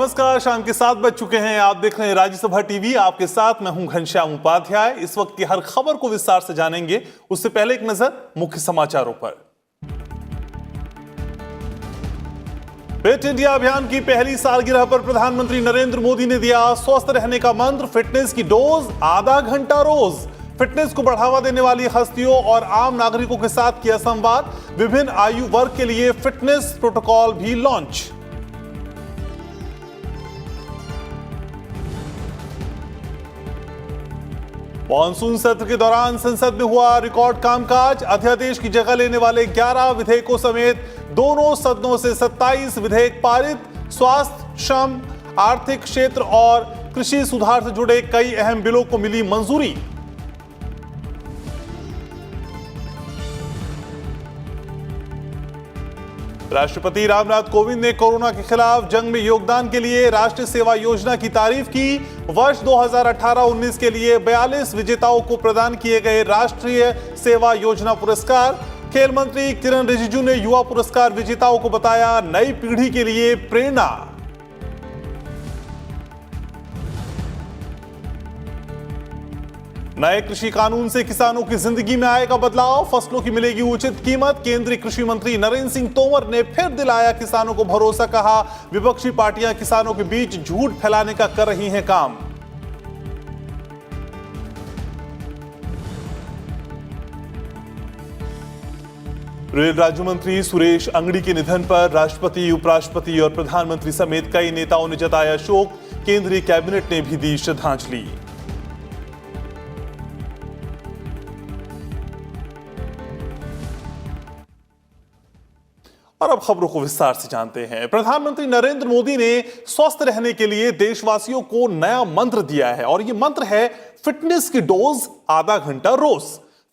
नमस्कार, शाम के 7 बज चुके हैं। आप देख रहे हैं राज्यसभा टीवी। आपके साथ मैं हूं घनश्याम उपाध्याय। इस वक्त की हर खबर को विस्तार से जानेंगे। उससे पहले एक नजर मुख्य समाचारों पर। फिट इंडिया अभियान की पहली सालगिरह पर प्रधानमंत्री नरेंद्र मोदी ने दिया स्वस्थ रहने का मंत्र। फिटनेस की डोज आधा घंटा रोज। फिटनेस को बढ़ावा देने वाली हस्तियों और आम नागरिकों के साथ किया संवाद। विभिन्न आयु वर्ग के लिए फिटनेस प्रोटोकॉल भी लॉन्च। मॉनसून सत्र के दौरान संसद में हुआ रिकॉर्ड कामकाज। अध्यादेश की जगह लेने वाले 11 विधेयकों समेत दोनों सदनों से 27 विधेयक पारित। स्वास्थ्य, श्रम, आर्थिक क्षेत्र और कृषि सुधार से जुड़े कई अहम बिलों को मिली मंजूरी। राष्ट्रपति रामनाथ कोविंद ने कोरोना के खिलाफ जंग में योगदान के लिए राष्ट्रीय सेवा योजना की तारीफ की। वर्ष 2018-19 के लिए 42 विजेताओं को प्रदान किए गए राष्ट्रीय सेवा योजना पुरस्कार। खेल मंत्री किरण रिजिजू ने युवा पुरस्कार विजेताओं को बताया नई पीढ़ी के लिए प्रेरणा। नए कृषि कानून से किसानों की जिंदगी में आएगा बदलाव। फसलों की मिलेगी उचित कीमत। केंद्रीय कृषि मंत्री नरेंद्र सिंह तोमर ने फिर दिलाया किसानों को भरोसा। कहा विपक्षी पार्टियां किसानों के बीच झूठ फैलाने का कर रही हैं काम। रेल राज्य मंत्री सुरेश अंगड़ी के निधन पर राष्ट्रपति, उपराष्ट्रपति और प्रधानमंत्री समेत कई नेताओं ने जताया शोक। केंद्रीय कैबिनेट ने भी दी श्रद्धांजलि। और अब खबरों को विस्तार से जानते हैं। प्रधानमंत्री नरेंद्र मोदी ने स्वस्थ रहने के लिए देशवासियों को नया मंत्र दिया है और यह मंत्र है फिटनेस की डोज आधा घंटा रोज।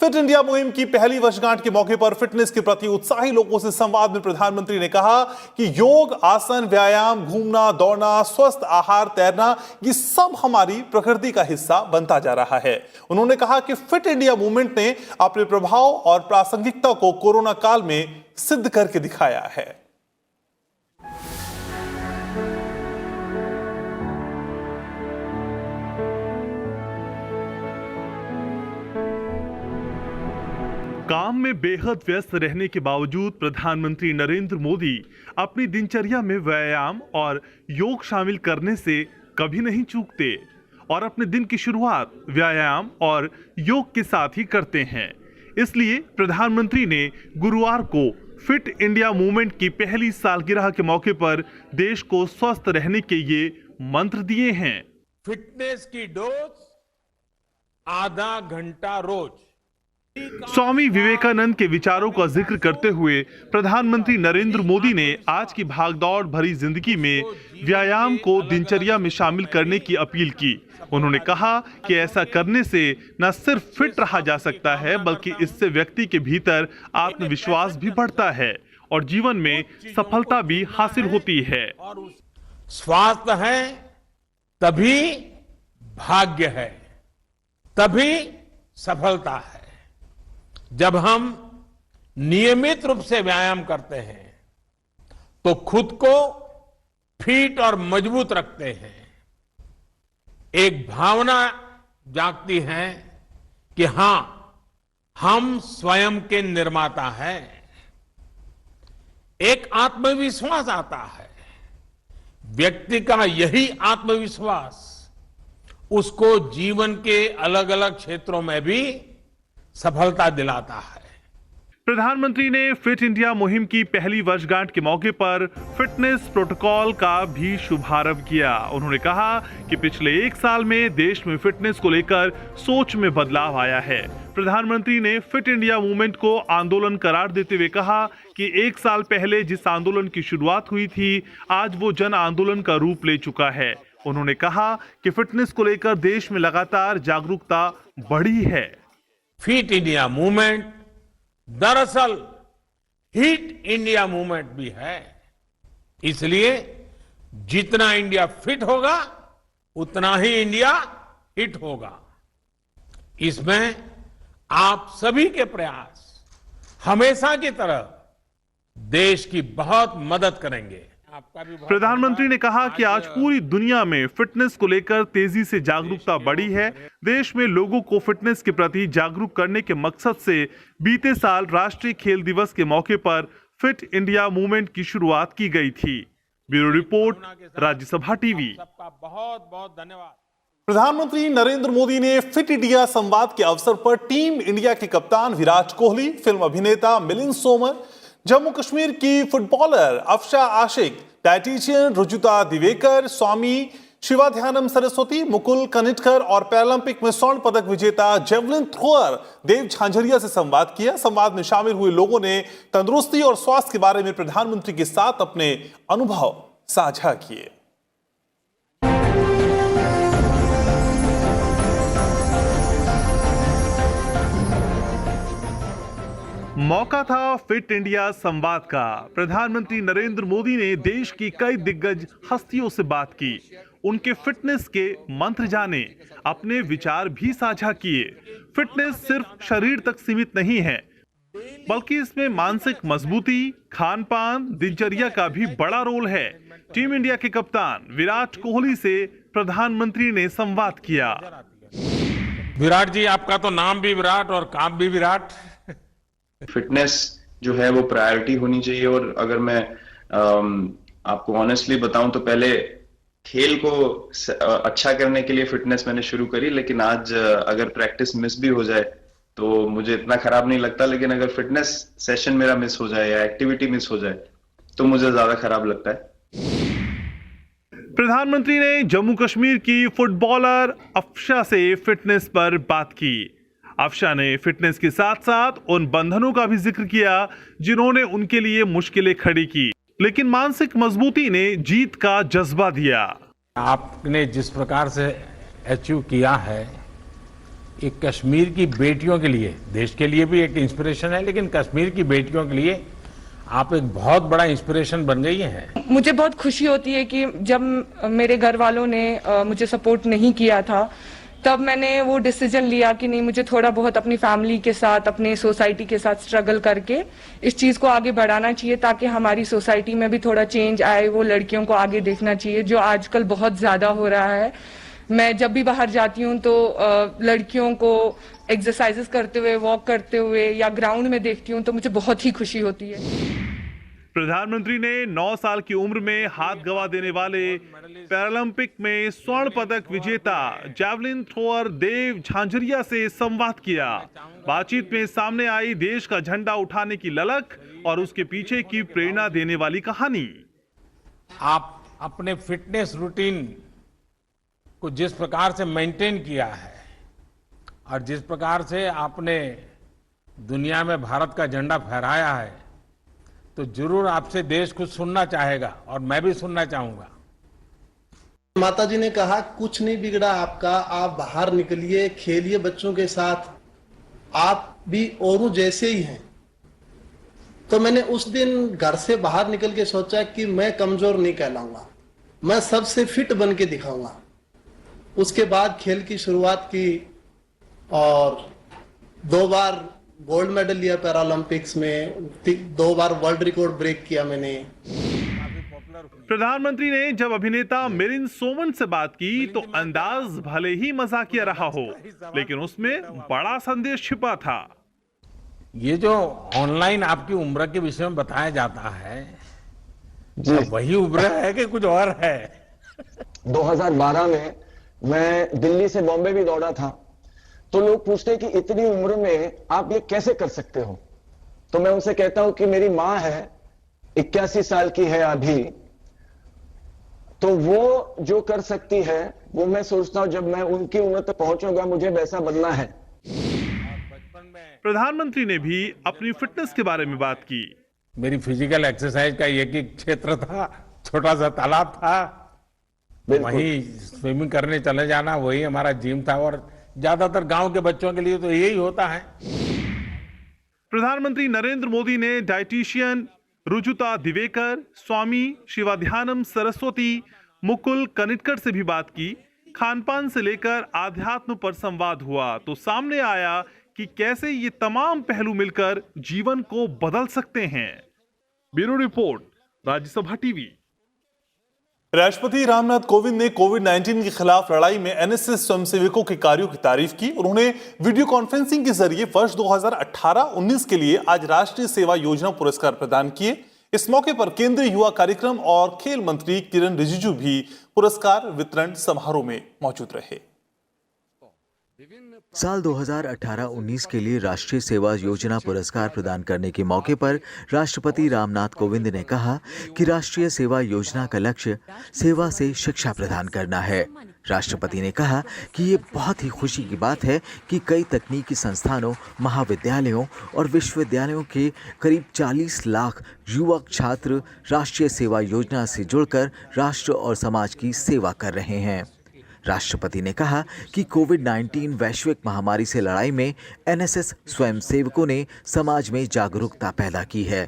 फिट इंडिया मुहिम की पहली वर्षगांठ के मौके पर फिटनेस के प्रति उत्साही लोगों से संवाद में प्रधानमंत्री ने कहा कि योग, आसन, व्यायाम, घूमना, दौड़ना, स्वस्थ आहार, तैरना, ये सब हमारी प्रकृति का हिस्सा बनता जा रहा है। उन्होंने कहा कि फिट इंडिया मूवमेंट ने अपने प्रभाव और प्रासंगिकता को कोरोना काल में सिद्ध करके दिखाया है। काम में बेहद व्यस्त रहने के बावजूद प्रधानमंत्री नरेंद्र मोदी अपनी दिनचर्या में व्यायाम और योग शामिल करने से कभी नहीं चूकते और अपने दिन की शुरुआत व्यायाम और योग के साथ ही करते हैं। इसलिए प्रधानमंत्री ने गुरुवार को फिट इंडिया मूवमेंट की पहली सालगिरह के मौके पर देश को स्वस्थ रहने के ये मंत्र दिए हैं। फिटनेस की डोज आधा घंटा रोज। स्वामी विवेकानंद के विचारों का जिक्र करते हुए प्रधानमंत्री नरेंद्र मोदी ने आज की भागदौड़ भरी जिंदगी में व्यायाम को दिनचर्या में शामिल करने की अपील की। उन्होंने कहा कि ऐसा करने से न सिर्फ फिट रहा जा सकता है बल्कि इससे व्यक्ति के भीतर आत्मविश्वास भी बढ़ता है और जीवन में सफलता भी हासिल होती है। स्वास्थ्य है तभी भाग्य है, तभी सफलता है। जब हम नियमित रूप से व्यायाम करते हैं तो खुद को फिट और मजबूत रखते हैं। एक भावना जागती है कि हां, हम स्वयं के निर्माता हैं। एक आत्मविश्वास आता है। व्यक्ति का यही आत्मविश्वास उसको जीवन के अलग अलग क्षेत्रों में भी सफलता दिलाता है। प्रधानमंत्री ने फिट इंडिया मुहिम की पहली वर्षगांठ के मौके पर फिटनेस प्रोटोकॉल का भी शुभारंभ किया। उन्होंने कहा कि पिछले एक साल में देश में फिटनेस को लेकर सोच में बदलाव आया है। प्रधानमंत्री ने फिट इंडिया मूवमेंट को आंदोलन करार देते हुए कहा कि एक साल पहले जिस आंदोलन की शुरुआत हुई थी, आज वो जन आंदोलन का रूप ले चुका है। उन्होंने कहा कि फिटनेस को लेकर देश में लगातार जागरूकता बढ़ी है। फिट इंडिया मूवमेंट दरअसल हिट इंडिया मूवमेंट भी है। इसलिए जितना इंडिया फिट होगा उतना ही इंडिया हिट होगा। इसमें आप सभी के प्रयास हमेशा की तरह देश की बहुत मदद करेंगे। आपका भी बहुत प्रधानमंत्री ने कहा कि आज पूरी दुनिया में फिटनेस को लेकर तेजी से जागरूकता बढ़ी है। देश में लोगों को फिटनेस के प्रति जागरूक करने के मकसद से बीते साल राष्ट्रीय खेल दिवस के मौके पर फिट इंडिया मूवमेंट की शुरुआत की गई थी। Bureau report, Rajya Sabha TV. सबका बहुत बहुत धन्यवाद। प्रधानमंत्री नरेंद्र मोदी ने फिट इंडिया संवाद के अवसर पर टीम इंडिया के कप्तान विराट कोहली, फिल्म अभिनेता मिलिंद सोमन, जम्मू कश्मीर की फुटबॉलर अफशा आशिक, डायटीशियन रुजुता दिवेकर, स्वामी शिवाध्यानम सरस्वती, मुकुल कनिटकर और पैरालंपिक में स्वर्ण पदक विजेता जेवलिन थ्रोअर देव झांझरिया से संवाद किया। संवाद में शामिल हुए लोगों ने तंदुरुस्ती और स्वास्थ्य के बारे में प्रधानमंत्री के साथ अपने अनुभव साझा किए। मौका था फिट इंडिया संवाद का। प्रधानमंत्री नरेंद्र मोदी ने देश की कई दिग्गज हस्तियों से बात की, उनके फिटनेस के मंत्र जाने, अपने विचार भी साझा किए। फिटनेस सिर्फ शरीर तक सीमित नहीं है, बल्कि इसमें मानसिक मजबूती, खान पान, दिनचर्या का भी बड़ा रोल है। टीम इंडिया के कप्तान विराट कोहली से प्रधानमंत्री ने संवाद किया। विराट जी, आपका तो नाम भी विराट और काम भी विराट। फिटनेस जो है वो प्रायोरिटी होनी चाहिए। और अगर मैं आपको ऑनेस्टली बताऊं तो पहले खेल को अच्छा करने के लिए फिटनेस मैंने शुरू करी, लेकिन आज अगर प्रैक्टिस मिस भी हो जाए तो मुझे इतना खराब नहीं लगता, लेकिन अगर फिटनेस सेशन मेरा मिस हो जाए या एक्टिविटी मिस हो जाए तो मुझे ज्यादा खराब लगता है। प्रधानमंत्री ने जम्मू कश्मीर की फुटबॉलर अफशा से फिटनेस पर बात की। अफशा ने फिटनेस के साथ साथ उन बंधनों का भी जिक्र किया जिन्होंने उनके लिए मुश्किलें खड़ी की, लेकिन मानसिक मजबूती ने जीत का जज्बा दिया। आपने जिस प्रकार से अचीव किया है, एक कश्मीर की बेटियों के लिए, देश के लिए भी एक इंस्पिरेशन है, लेकिन कश्मीर की बेटियों के लिए आप एक बहुत बड़ा इंस्पिरेशन बन गई हैं। मुझे बहुत खुशी होती है कि जब मेरे घर वालों ने मुझे सपोर्ट नहीं किया था, तब मैंने वो डिसीजन लिया कि नहीं, मुझे थोड़ा बहुत अपनी फैमिली के साथ, अपने सोसाइटी के साथ स्ट्रगल करके इस चीज को आगे बढ़ाना चाहिए, ताकि हमारी सोसाइटी में भी थोड़ा चेंज आए। वो लड़कियों को आगे देखना चाहिए, जो आजकल बहुत ज्यादा हो रहा है। मैं जब भी बाहर जाती हूँ तो लड़कियों को एक्सरसाइजेस करते हुए, वॉक करते हुए या ग्राउंड में देखती हूँ तो मुझे बहुत ही खुशी होती है। प्रधानमंत्री ने 9 साल की उम्र में हाथ गंवा देने वाले पैरालंपिक में स्वर्ण पदक विजेता जैवलिन थ्रोअर देव झांझरिया से संवाद किया। बातचीत में सामने आई देश का झंडा उठाने की ललक और उसके पीछे की प्रेरणा देने वाली कहानी। आप अपने फिटनेस रूटीन को जिस प्रकार से मेंटेन किया है और जिस प्रकार से आपने दुनिया में भारत का झंडा फहराया है, तो जरूर आपसे देश कुछ सुनना चाहेगा और मैं भी सुनना चाहूंगा। माता जी ने कहा कुछ नहीं बिगड़ा आपका, आप बाहर निकलिए, खेलिए बच्चों के साथ, आप भी औरों जैसे ही हैं। तो मैंने उस दिन घर से बाहर निकल के सोचा कि मैं कमजोर नहीं कहलाऊंगा, मैं सबसे फिट बन के दिखाऊंगा। उसके बाद खेल की शुरुआत की और 2 बार गोल्ड मेडल लिया पैरालंपिक्स में, 2 बार वर्ल्ड रिकॉर्ड ब्रेक किया मैंने। प्रधानमंत्री ने जब अभिनेता मिलिंद सोमन से बात की तो अंदाज भले ही मजाकिया रहा हो, लेकिन उसमें बड़ा संदेश छिपा था। ये जो ऑनलाइन आपकी उम्र के विषय में बताया जाता है, तो वही उम्र है कि कुछ और है? 2012 में मैं दिल्ली से बॉम्बे भी दौड़ा था, तो लोग पूछते हैं कि इतनी उम्र में आप ये कैसे कर सकते हो। तो मैं उनसे कहता हूं कि मेरी मां है, 81 साल की है अभी, तो वो जो कर सकती है वो मैं सोचता हूं जब मैं उनकी उम्र तक पहुंचूंगा मुझे वैसा बनना है। प्रधानमंत्री ने भी अपनी फिटनेस के बारे में बात की। मेरी फिजिकल एक्सरसाइज का एक ही क्षेत्र था, छोटा सा तालाब था, वहीं स्विमिंग करने चले जाना, वही हमारा जिम था। और ज्यादातर गांव के बच्चों के लिए तो यही होता है। प्रधानमंत्री नरेंद्र मोदी ने डायटीशियन रुजुता दिवेकर, स्वामी शिवाध्यानम सरस्वती, मुकुल कनिटकर से भी बात की। खानपान से लेकर आध्यात्म पर संवाद हुआ तो सामने आया कि कैसे ये तमाम पहलू मिलकर जीवन को बदल सकते हैं। Bureau report, Rajya Sabha TV. राष्ट्रपति रामनाथ कोविंद ने कोविड-19 के खिलाफ लड़ाई में एनएसएस स्वयंसेवकों के कार्यों की तारीफ की। उन्होंने वीडियो कॉन्फ्रेंसिंग के जरिए वर्ष 2018-19 के लिए आज राष्ट्रीय सेवा योजना पुरस्कार प्रदान किए। इस मौके पर केंद्रीय युवा कार्यक्रम और खेल मंत्री किरण रिजिजू भी पुरस्कार वितरण समारोह में मौजूद रहे। साल 2018-19 के लिए राष्ट्रीय सेवा योजना पुरस्कार प्रदान करने के मौके पर राष्ट्रपति रामनाथ कोविंद ने कहा कि राष्ट्रीय सेवा योजना का लक्ष्य सेवा से शिक्षा प्रदान करना है। राष्ट्रपति ने कहा कि ये बहुत ही खुशी की बात है कि कई तकनीकी संस्थानों, महाविद्यालयों और विश्वविद्यालयों के करीब 40 लाख युवक छात्र राष्ट्रीय सेवा योजना से जुड़कर राष्ट्र और समाज की सेवा कर रहे हैं। राष्ट्रपति ने कहा कि कोविड-19 वैश्विक महामारी से लड़ाई में एनएसएस स्वयंसेवकों ने समाज में जागरूकता पैदा की है।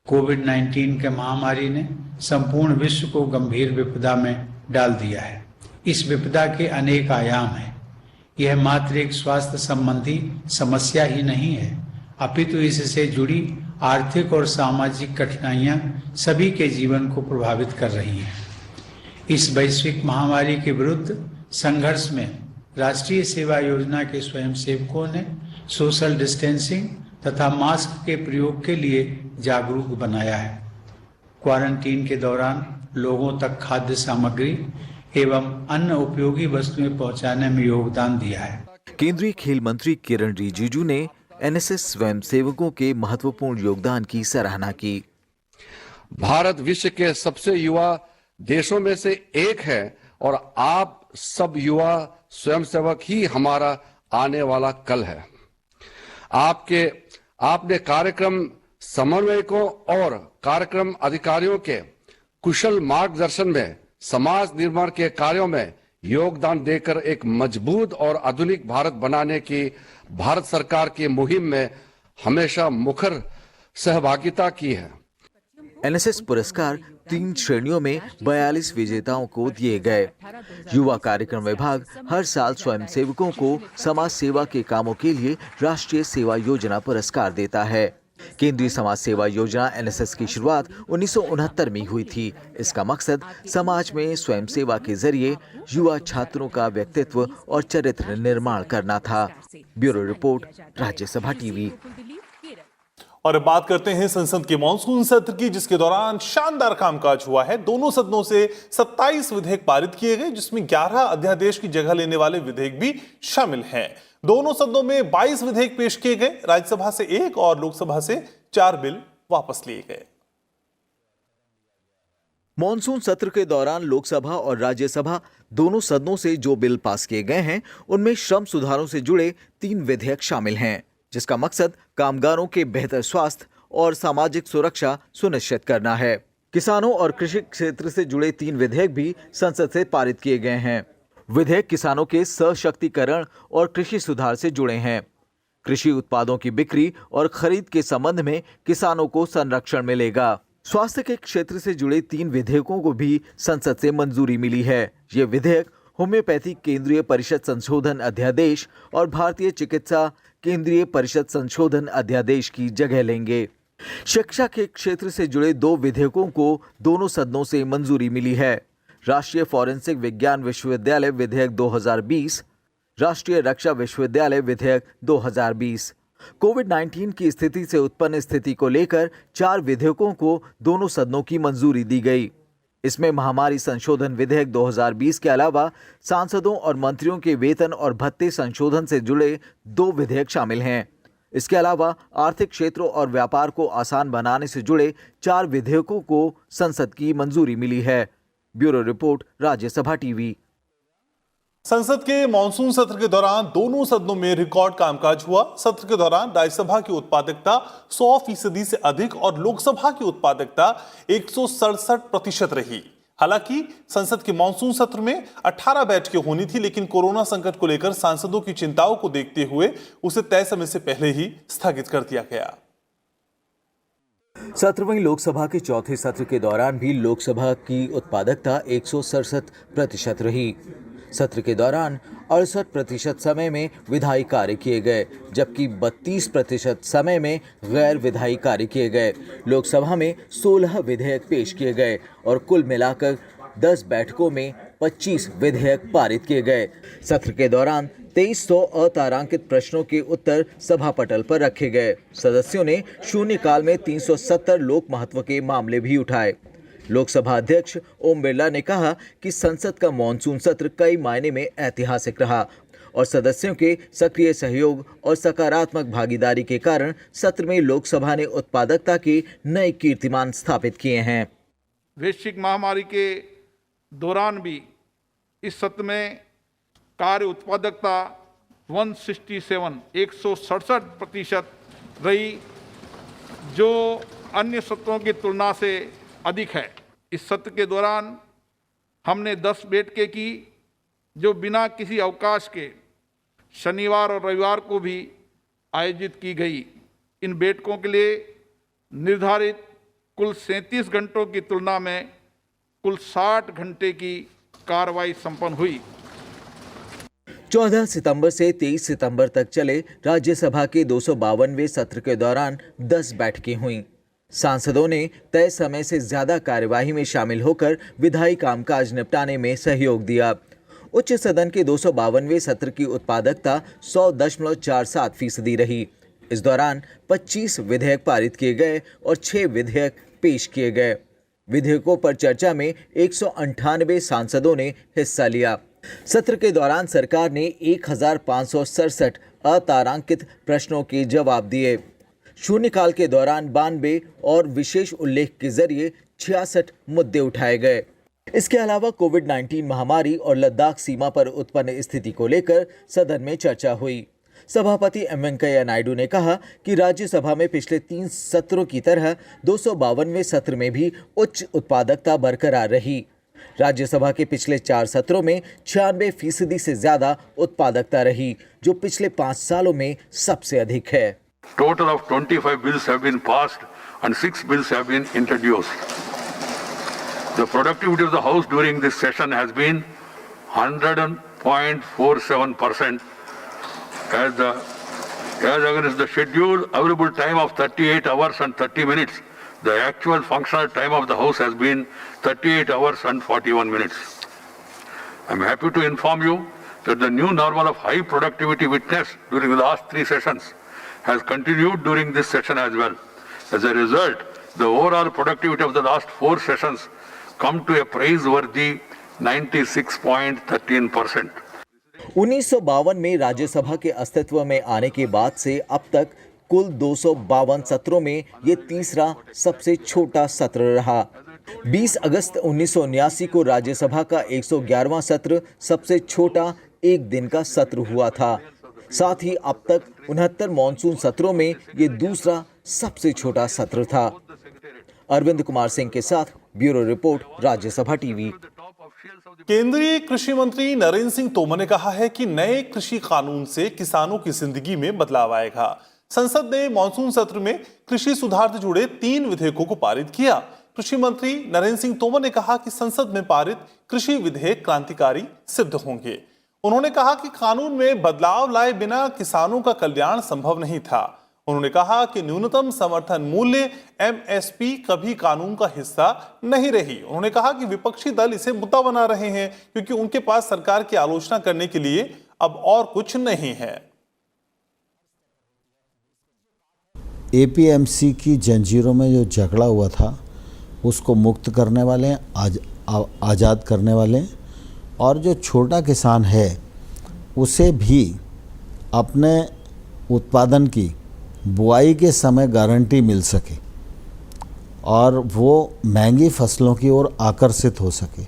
कोविड-19 के महामारी ने संपूर्ण विश्व को गंभीर विपदा में डाल दिया है। इस विपदा के अनेक आयाम हैं। यह मात्र एक स्वास्थ्य संबंधी समस्या ही नहीं है, अपितु इससे जुड़ी आर्थिक और सामाजिक कठिनाइयां सभी के जीवन को प्रभावित कर रही हैं। इस वैश्विक महामारी के विरुद्ध संघर्ष में राष्ट्रीय सेवा योजना के स्वयंसेवकों ने सोशल डिस्टेंसिंग तथा मास्क के प्रयोग के लिए जागरूक बनाया है। क्वारंटीन के दौरान लोगों तक खाद्य सामग्री एवं अन्य उपयोगी वस्तुएं पहुंचाने में योगदान दिया है। केंद्रीय खेल मंत्री किरण रिजिजू ने एनएसएस स्वयंसेवकों के महत्वपूर्ण योगदान की सराहना की। भारत विश्व के सबसे युवा देशों में से एक है और आप सब युवा स्वयंसेवक ही हमारा आने वाला कल है। आपने कार्यक्रम समन्वयकों और कार्यक्रम अधिकारियों के कुशल मार्गदर्शन में समाज निर्माण के कार्यों में योगदान देकर एक मजबूत और आधुनिक भारत बनाने की भारत सरकार की मुहिम में हमेशा मुखर सहभागिता की है। एनएसएस पुरस्कार 3 श्रेणियों में 42 विजेताओं को दिए गए। युवा कार्यक्रम विभाग हर साल स्वयंसेवकों को समाज सेवा के कामों के लिए राष्ट्रीय सेवा योजना पुरस्कार देता है। केंद्रीय समाज सेवा योजना एनएसएस की शुरुआत 1969 में हुई थी। इसका मकसद समाज में स्वयं सेवा के जरिए युवा छात्रों का व्यक्तित्व और चरित्र निर्माण करना था। Bureau report, Rajya Sabha TV. और अब बात करते हैं संसद के मॉनसून सत्र की, जिसके दौरान शानदार कामकाज हुआ है। दोनों सदनों से 27 विधेयक पारित किए गए, जिसमें 11 अध्यादेश की जगह लेने वाले विधेयक भी शामिल हैं। दोनों सदनों में 22 विधेयक पेश किए गए। राज्यसभा से 1 और लोकसभा से 4 बिल वापस लिए गए। मॉनसून सत्र के दौरान लोकसभा और राज्यसभा दोनों सदनों से जो बिल पास किए गए हैं, उनमें श्रम सुधारों से जुड़े 3 विधेयक शामिल हैं, जिसका मकसद कामगारों के बेहतर स्वास्थ्य और सामाजिक सुरक्षा सुनिश्चित करना है। किसानों और कृषि क्षेत्र से जुड़े 3 विधेयक भी संसद से पारित किए गए हैं। विधेयक किसानों के सशक्तिकरण और कृषि सुधार से जुड़े हैं। कृषि उत्पादों की बिक्री और खरीद के संबंध में किसानों को संरक्षण मिलेगा। स्वास्थ्य के क्षेत्र से जुड़े 3 विधेयकों को भी संसद से मंजूरी मिली है। ये विधेयक होम्योपैथी केंद्रीय परिषद संशोधन अध्यादेश और भारतीय चिकित्सा केंद्रीय परिषद संशोधन अध्यादेश की जगह लेंगे। शिक्षा के क्षेत्र से जुड़े 2 विधेयकों को दोनों सदनों से मंजूरी मिली है। राष्ट्रीय फॉरेंसिक विज्ञान विश्वविद्यालय विधेयक 2020, राष्ट्रीय रक्षा विश्वविद्यालय विधेयक 2020। कोविड-19 की स्थिति से उत्पन्न स्थिति को लेकर 4 विधेयकों को दोनों सदनों की मंजूरी दी गई। इसमें महामारी संशोधन विधेयक 2020 के अलावा सांसदों और मंत्रियों के वेतन और भत्ते संशोधन से जुड़े 2 विधेयक शामिल हैं। इसके अलावा आर्थिक क्षेत्र और व्यापार को आसान बनाने से जुड़े 4 विधेयकों को संसद की मंजूरी मिली है। Bureau report, Rajya Sabha TV. संसद के मॉनसून सत्र के दौरान दोनों सदनों में रिकॉर्ड कामकाज हुआ। सत्र के दौरान राज्यसभा की उत्पादकता 100% से अधिक और लोकसभा की उत्पादकता 167% रही। हालांकि संसद के मॉनसून सत्र में 18 बैठकें होनी थी, लेकिन कोरोना संकट को लेकर सांसदों की चिंताओं को देखते हुए उसे तय समय से पहले ही स्थगित कर दिया गया। 17वीं लोकसभा के चौथे सत्र के दौरान भी लोकसभा की उत्पादकता 167% रही। सत्र के दौरान 68% समय में विधायी कार्य किए गए, जबकि 32% समय में गैर विधायी कार्य किए गए। लोकसभा में 16 विधेयक पेश किए गए और कुल मिलाकर 10 बैठकों में 25 विधेयक पारित किए गए। सत्र के दौरान 2300 अतारांकित प्रश्नों के उत्तर सभा पटल पर रखे गए। सदस्यों ने शून्यकाल में 370 लोक महत्व के मामले भी उठाए। लोकसभा अध्यक्ष ओम बिरला ने कहा कि संसद का मॉनसून सत्र कई मायने में ऐतिहासिक रहा और सदस्यों के सक्रिय सहयोग और सकारात्मक भागीदारी के कारण सत्र में लोकसभा ने उत्पादकता के नए कीर्तिमान स्थापित किए हैं। वैश्विक महामारी के दौरान भी इस सत्र में कार्य उत्पादकता 167% रही, जो अन्य सत्रों की तुलना से अधिक है। इस सत्र के दौरान हमने 10 बैठकें की, जो बिना किसी अवकाश के शनिवार और रविवार को भी आयोजित की गई। इन बैठकों के लिए निर्धारित कुल 37 घंटों की तुलना में कुल 60 घंटे की कार्रवाई संपन्न हुई। 14 सितंबर से 23 सितंबर तक चले राज्यसभा के 252वें सत्र के दौरान 10 बैठकें हुईं। सांसदों ने तय समय से ज्यादा कार्यवाही में शामिल होकर विधायी कामकाज निपटाने में सहयोग दिया। उच्च सदन के 252वें सत्र की उत्पादकता 100.47% रही। इस दौरान 25 विधेयक पारित किए गए और 6 विधेयक पेश किए गए। विधेयकों पर चर्चा में 198 सांसदों ने हिस्सा लिया। सत्र के दौरान सरकार ने 1567 अतारांकित प्रश्नों के जवाब दिए। शून्यकाल के दौरान 92 और विशेष उल्लेख के जरिए 66 मुद्दे उठाए गए। इसके अलावा कोविड-19 महामारी और लद्दाख सीमा पर उत्पन्न स्थिति को लेकर सदन में चर्चा हुई। सभापति एम वेंकैया नायडू ने कहा कि राज्यसभा में पिछले 3 सत्रों की तरह 252वें सत्र में भी उच्च उत्पादकता बरकरार रही। राज्यसभा के पिछले 4 सत्रों में 96% से ज्यादा उत्पादकता रही, जो पिछले 5 सालों में सबसे अधिक है। Total of 25 bills have been passed and 6 bills have been introduced. The productivity of the House during this session has been 100.47% as against the scheduled available time of 38 hours and 30 minutes. The actual functional time of the House has been 38 hours and 41 minutes. I am happy to inform you that the new normal of high productivity witnessed during the last 3 sessions has continued during this session as well. As a result, the overall productivity of the last 4 sessions come to a praiseworthy 96.13%. 1952 में राज्यसभा के अस्तित्व में आने के बाद से अब तक कुल 252 सत्रों में ये तीसरा सबसे छोटा सत्र रहा। 20 अगस्त 1979 को राज्यसभा का 111वां सत्र सबसे छोटा एक दिन का सत्र हुआ था। साथ ही अब तक 69 मॉनसून सत्रों में ये दूसरा सबसे छोटा सत्र था। अरविंद कुमार सिंह के साथ ब्यूरो रिपोर्ट, राज्यसभा टीवी। केंद्रीय कृषि मंत्री नरेंद्र सिंह तोमर ने कहा है कि नए कृषि कानून से किसानों की जिंदगी में बदलाव आएगा। संसद ने मॉनसून सत्र में कृषि सुधार से जुड़े 3 विधेयकों को पारित किया। कृषि मंत्री नरेंद्र सिंह तोमर ने कहा कि संसद में पारित कृषि विधेयक क्रांतिकारी सिद्ध होंगे। उन्होंने कहा कि कानून में बदलाव लाए बिना किसानों का कल्याण संभव नहीं था। उन्होंने कहा कि न्यूनतम समर्थन मूल्य MSP कभी कानून का हिस्सा नहीं रही। उन्होंने कहा कि विपक्षी दल इसे मुद्दा बना रहे हैं क्योंकि उनके पास सरकार की आलोचना करने के लिए अब और कुछ नहीं है। APMC की जंजीरों में जो झगड़ा हुआ था उसको मुक्त करने वाले हैं, आज़ाद करने वाले हैं, और जो छोटा किसान है उसे भी अपने उत्पादन की बुआई के समय गारंटी मिल सके और वो महंगी फसलों की ओर आकर्षित हो सके,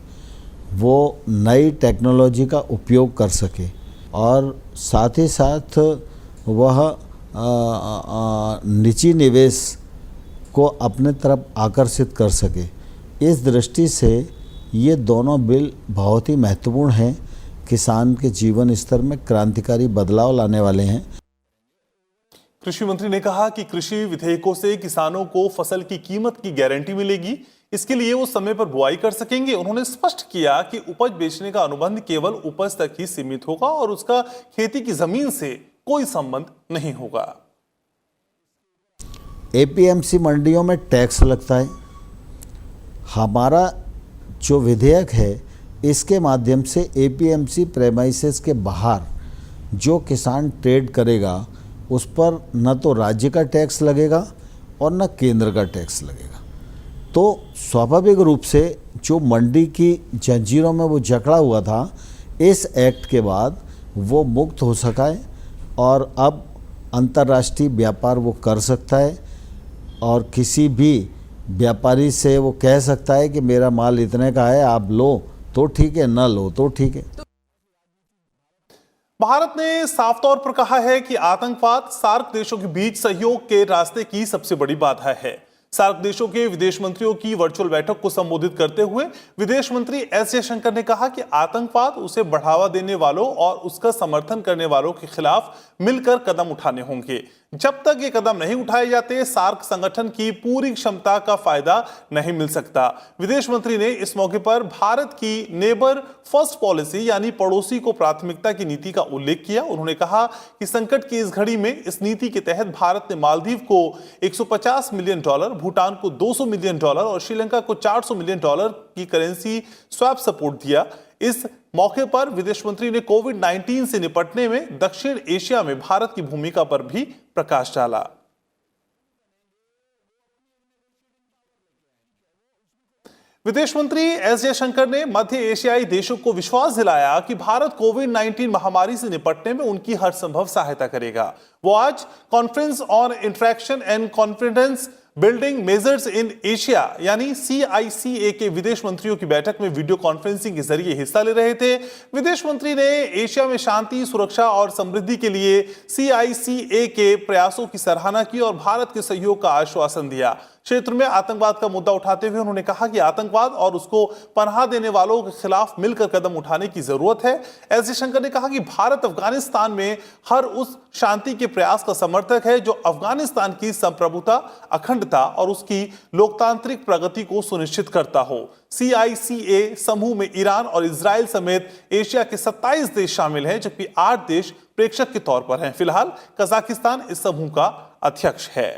वो नई टेक्नोलॉजी का उपयोग कर सके और साथ ही साथ वह निजी निवेश को अपने तरफ आकर्षित कर सके। इस दृष्टि से ये दोनों बिल बहुत ही महत्वपूर्ण हैं, किसान के जीवन स्तर में क्रांतिकारी बदलाव लाने वाले हैं। कृषि मंत्री ने कहा कि कृषि विधेयकों से किसानों को फसल की कीमत की गारंटी मिलेगी, इसके लिए वो समय पर बुआई कर सकेंगे। उन्होंने स्पष्ट किया कि उपज बेचने का अनुबंध केवल उपज तक ही सीमित होगा और उसका खेती की जमीन से कोई संबंध नहीं होगा। APMC मंडियों में टैक्स लगता है। हमारा जो विधेयक है इसके माध्यम से एपीएमसी प्रेमाइसेस के बाहर जो किसान ट्रेड करेगा उस पर न तो राज्य का टैक्स लगेगा और न केंद्र का टैक्स लगेगा। तो स्वाभाविक रूप से जो मंडी की जंजीरों में वो जकड़ा हुआ था, इस एक्ट के बाद वो मुक्त हो सका है और अब अंतर्राष्ट्रीय व्यापार वो कर सकता है और किसी भी व्यापारी से वो कह सकता है कि मेरा माल इतने का है, आप लो तो ठीक है, ना लो तो ठीक है। भारत ने साफ तौर पर कहा है कि आतंकवाद सार्क देशों के बीच सहयोग के रास्ते की सबसे बड़ी बाधा है। सार्क देशों के विदेश मंत्रियों की वर्चुअल बैठक को संबोधित करते हुए विदेश मंत्री एस जयशंकर ने कहा कि आतंकवाद, उसे बढ़ावा देने वालों और उसका समर्थन करने वालों के खिलाफ मिलकर कदम उठाने होंगे। जब तक ये कदम नहीं उठाए जाते, सार्क संगठन की पूरी क्षमता का फायदा नहीं मिल सकता। विदेश मंत्री ने इस मौके पर भारत की नेबर फर्स्ट पॉलिसी यानी पड़ोसी को प्राथमिकता की नीति का उल्लेख किया। उन्होंने कहा कि संकट की इस घड़ी में इस नीति के तहत भारत ने मालदीव को $150 मिलियन, भूटान को $200 मिलियन और श्रीलंका को $400 मिलियन की करेंसी स्वैप सपोर्ट दिया। इस मौके पर विदेश मंत्री ने कोविड-19 से निपटने में दक्षिण एशिया में भारत की भूमिका पर भी प्रकाश डाला। विदेश मंत्री एस जयशंकर ने मध्य एशियाई देशों को विश्वास दिलाया कि भारत कोविड-19 महामारी से निपटने में उनकी हर संभव सहायता करेगा। वो आज conference on interaction and confidence building measures in Asia यानी CICA के विदेश मंत्रियों की बैठक में वीडियो कॉन्फ्रेंसिंग के जरिए हिस्सा ले रहे थे। विदेश मंत्री ने एशिया में शांति, सुरक्षा और समृद्धि के लिए CICA के प्रयासों की सराहना की और भारत के सहयोग का आश्वासन दिया। क्षेत्र में आतंकवाद का मुद्दा उठाते हुए उन्होंने कहा कि आतंकवाद और उसको पनाह देने वालों के खिलाफ मिलकर कदम उठाने की जरूरत है। एस जयशंकर ने कहा कि भारत अफगानिस्तान में हर उस शांति के प्रयास का समर्थक है जो अफगानिस्तान की संप्रभुता, अखंडता और उसकी लोकतांत्रिक प्रगति को सुनिश्चित करता हो। CICA समूह में ईरान और इजराइल समेत एशिया के 27 देश शामिल हैं, जबकि 8 देश प्रेक्षक के तौर पर हैं। फिलहाल कजाकिस्तान इस समूह का अध्यक्ष है।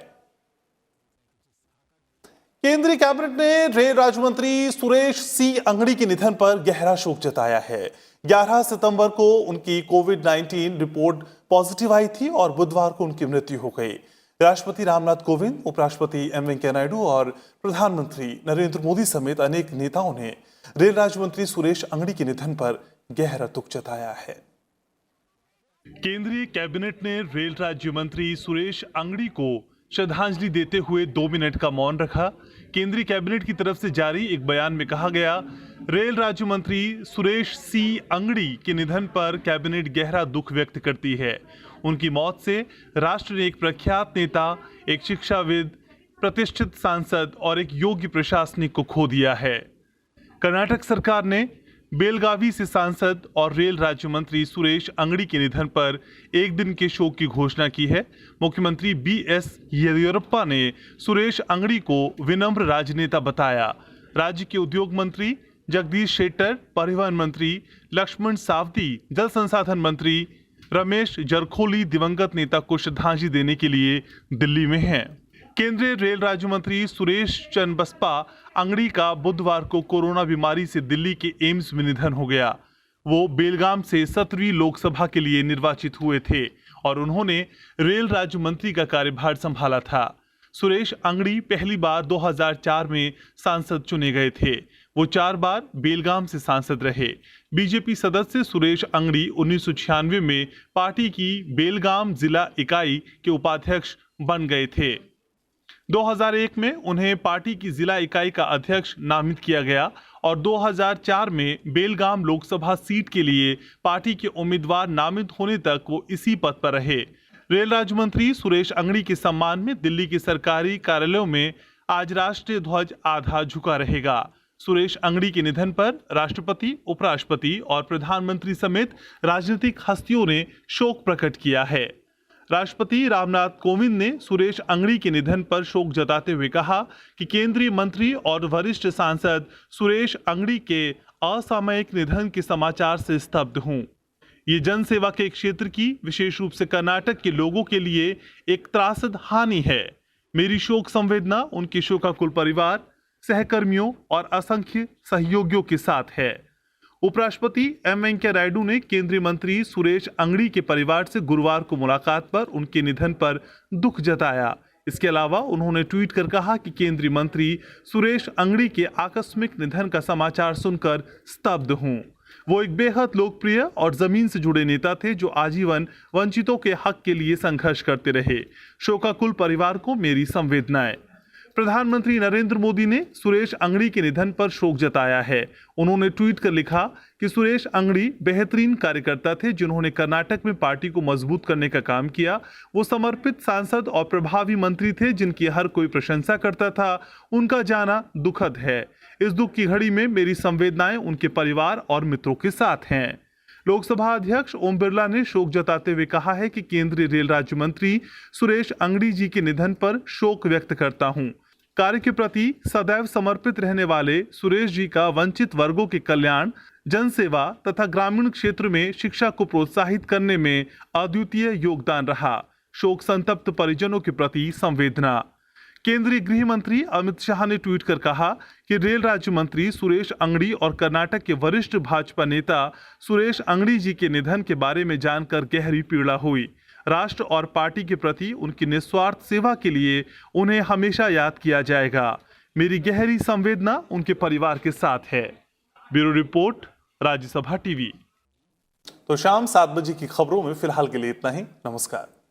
केंद्रीय कैबिनेट ने रेल राज्य मंत्री सुरेश सी अंगड़ी के निधन पर गहरा शोक जताया है। 11 सितंबर को उनकी कोविड-19 रिपोर्ट पॉजिटिव आई थी और बुधवार को उनकी मृत्यु हो गई। राष्ट्रपति रामनाथ कोविंद, उपराष्ट्रपति एम वेंकैया नायडू और प्रधानमंत्री नरेंद्र मोदी समेत अनेक नेताओं ने रेल राज्य मंत्री सुरेश अंगड़ी के निधन पर गहरा दुख जताया है। केंद्रीय कैबिनेट ने रेल राज्य मंत्री सुरेश अंगड़ी को श्रद्धांजलि देते हुए 2 मिनट का मौन रखा। केंद्रीय कैबिनेट की तरफ से जारी एक बयान में कहा गया, रेल राज्य मंत्री सुरेश सी अंगड़ी के निधन पर कैबिनेट गहरा दुख व्यक्त करती है। उनकी मौत से राष्ट्र ने एक प्रख्यात नेता, एक शिक्षाविद, प्रतिष्ठित सांसद और एक योग्य प्रशासनिक को खो दिया है। कर्नाटक सरकार ने बेलगावी से सांसद और रेल राज्य मंत्री सुरेश अंगड़ी के निधन पर एक दिन के शोक की घोषणा की है। मुख्यमंत्री BS येदियुरप्पा ने सुरेश अंगड़ी को विनम्र राजनेता बताया। राज्य के उद्योग मंत्री जगदीश शेट्टर, परिवहन मंत्री लक्ष्मण सावदी, जल संसाधन मंत्री रमेश जरखोली दिवंगत नेता को श्रद्धांजलि देने के लिए दिल्ली में हैं। केंद्रीय रेल राज्य मंत्री सुरेश चन्नबसप्पा अंगड़ी का बुधवार को कोरोना बीमारी से दिल्ली के एम्स में निधन हो गया। वो बेलगाम से 17वीं लोकसभा के लिए निर्वाचित हुए थे और उन्होंने रेल राज्य मंत्री का कार्यभार संभाला था। सुरेश अंगड़ी पहली बार 2004 में सांसद चुने गए थे। वो 4 बार बेलगाम से सांसद रहे। बीजेपी सदस्य सुरेश अंगड़ी 1996 में पार्टी की बेलगाम जिला इकाई के उपाध्यक्ष बन गए थे। 2001 में उन्हें पार्टी की जिला इकाई का अध्यक्ष नामित किया गया और 2004 में बेलगाम लोकसभा सीट के लिए पार्टी के उम्मीदवार नामित होने तक वो इसी पद पर रहे। रेल राज्य मंत्री सुरेश अंगड़ी के सम्मान में दिल्ली के सरकारी कार्यालयों में आज राष्ट्रीय ध्वज आधा झुका रहेगा। सुरेश अंगड़ी के निधन पर राष्ट्रपति, उपराष्ट्रपति और प्रधानमंत्री समेत राजनीतिक हस्तियों ने शोक प्रकट किया है। राष्ट्रपति रामनाथ कोविंद ने सुरेश अंगड़ी के निधन पर शोक जताते हुए कहा कि केंद्रीय मंत्री और वरिष्ठ सांसद सुरेश अंगड़ी के असामयिक निधन के समाचार से स्तब्ध हूं। ये जनसेवा के क्षेत्र की, विशेष रूप से कर्नाटक के लोगों के लिए एक त्रासद हानि है। मेरी शोक संवेदना उनके शोकाकुल परिवार, सहकर्मियों और असंख्य सहयोगियों के साथ है। उपराष्ट्रपति एम वेंकैया नायडू ने केंद्रीय मंत्री सुरेश अंगड़ी के परिवार से गुरुवार को मुलाकात पर उनके निधन पर दुख जताया। इसके अलावा उन्होंने ट्वीट कर कहा कि केंद्रीय मंत्री सुरेश अंगड़ी के आकस्मिक निधन का समाचार सुनकर स्तब्ध हूं। वो एक बेहद लोकप्रिय और जमीन से जुड़े नेता थे जो आजीवन वंचितों के हक के लिए संघर्ष करते रहे। शोकाकुल परिवार को मेरी संवेदनाएं। प्रधानमंत्री नरेंद्र मोदी ने सुरेश अंगड़ी के निधन पर शोक जताया है। उन्होंने ट्वीट कर लिखा कि सुरेश अंगड़ी बेहतरीन कार्यकर्ता थे जिन्होंने कर्नाटक में पार्टी को मजबूत करने का काम किया। वो समर्पित सांसद और प्रभावी मंत्री थे जिनकी हर कोई प्रशंसा करता था। उनका जाना दुखद है। इस दुख की घड़ी में मेरी संवेदनाएं उनके परिवार और मित्रों के साथ हैं। लोकसभा अध्यक्ष ओम बिरला ने शोक जताते हुए कहा है कि केंद्रीय रेल राज्य मंत्री सुरेश अंगड़ी जी के निधन पर शोक व्यक्त करता हूं। कार्य के प्रति सदैव समर्पित रहने वाले सुरेश जी का वंचित वर्गों के कल्याण, जनसेवा तथा ग्रामीण क्षेत्र में शिक्षा को प्रोत्साहित करने में अद्वितीय योगदान रहा। शोक संतप्त परिजनों के प्रति संवेदना। केंद्रीय गृह मंत्री अमित शाह ने ट्वीट कर कहा कि रेल राज्य मंत्री सुरेश अंगड़ी और कर्नाटक के वरिष्ठ भाजपा नेता सुरेश अंगड़ी जी के निधन के बारे में जानकर गहरी पीड़ा हुई। राष्ट्र और पार्टी के प्रति उनकी निस्वार्थ सेवा के लिए उन्हें हमेशा याद किया जाएगा। मेरी गहरी संवेदना उनके परिवार के साथ है। Bureau report, Rajya Sabha TV. तो शाम 7 बजे की खबरों में फिलहाल के लिए इतना ही। नमस्कार।